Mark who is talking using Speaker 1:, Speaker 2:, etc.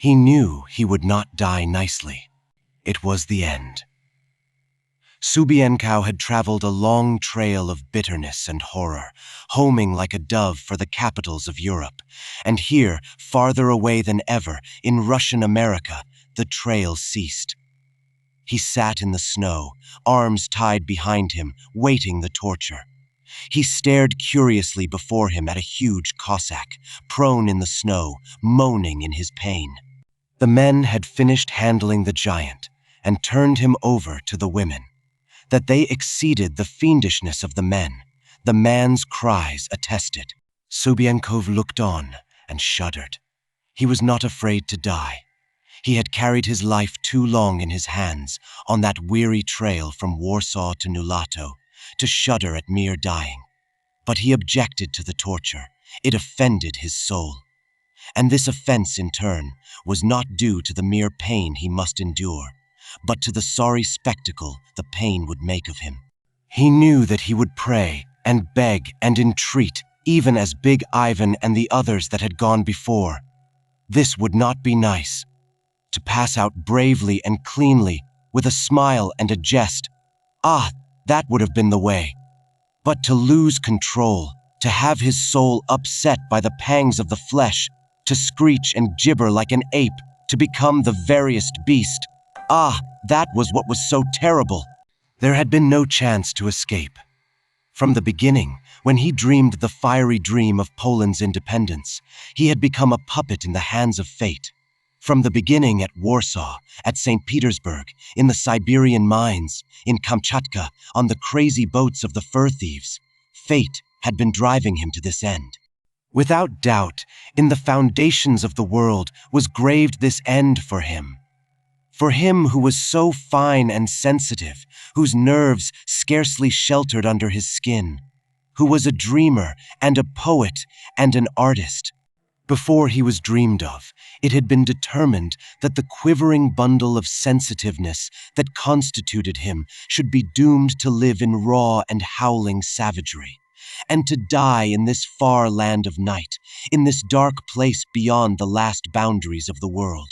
Speaker 1: He knew he would not die nicely. It was the end. Subienkow had traveled a long trail of bitterness and horror, homing like a dove for the capitals of Europe. And here, farther away than ever, in Russian America, the trail ceased. He sat in the snow, arms tied behind him, waiting the torture. He stared curiously before him at a huge Cossack, prone in the snow, moaning in his pain. The men had finished handling the giant and turned him over to the women. That they exceeded the fiendishness of the men, the man's cries attested. Subienkov looked on and shuddered. He was not afraid to die. He had carried his life too long in his hands on that weary trail from Warsaw to Nulato to shudder at mere dying. But he objected to the torture. It offended his soul. And this offense, in turn, was not due to the mere pain he must endure, but to the sorry spectacle the pain would make of him. He knew that he would pray and beg and entreat, even as Big Ivan and the others that had gone before. This would not be nice. To pass out bravely and cleanly, with a smile and a jest, that would have been the way. But to lose control, to have his soul upset by the pangs of the flesh, to screech and gibber like an ape, to become the veriest beast, that was what was so terrible. There had been no chance to escape. From the beginning, when he dreamed the fiery dream of Poland's independence, he had become a puppet in the hands of fate. From the beginning at Warsaw, at St. Petersburg, in the Siberian mines, in Kamchatka, on the crazy boats of the fur thieves, fate had been driving him to this end. Without doubt, in the foundations of the world was graved this end for him. For him who was so fine and sensitive, whose nerves scarcely sheltered under his skin, who was a dreamer and a poet and an artist. Before he was dreamed of, it had been determined that the quivering bundle of sensitiveness that constituted him should be doomed to live in raw and howling savagery, and to die in this far land of night, in this dark place beyond the last boundaries of the world.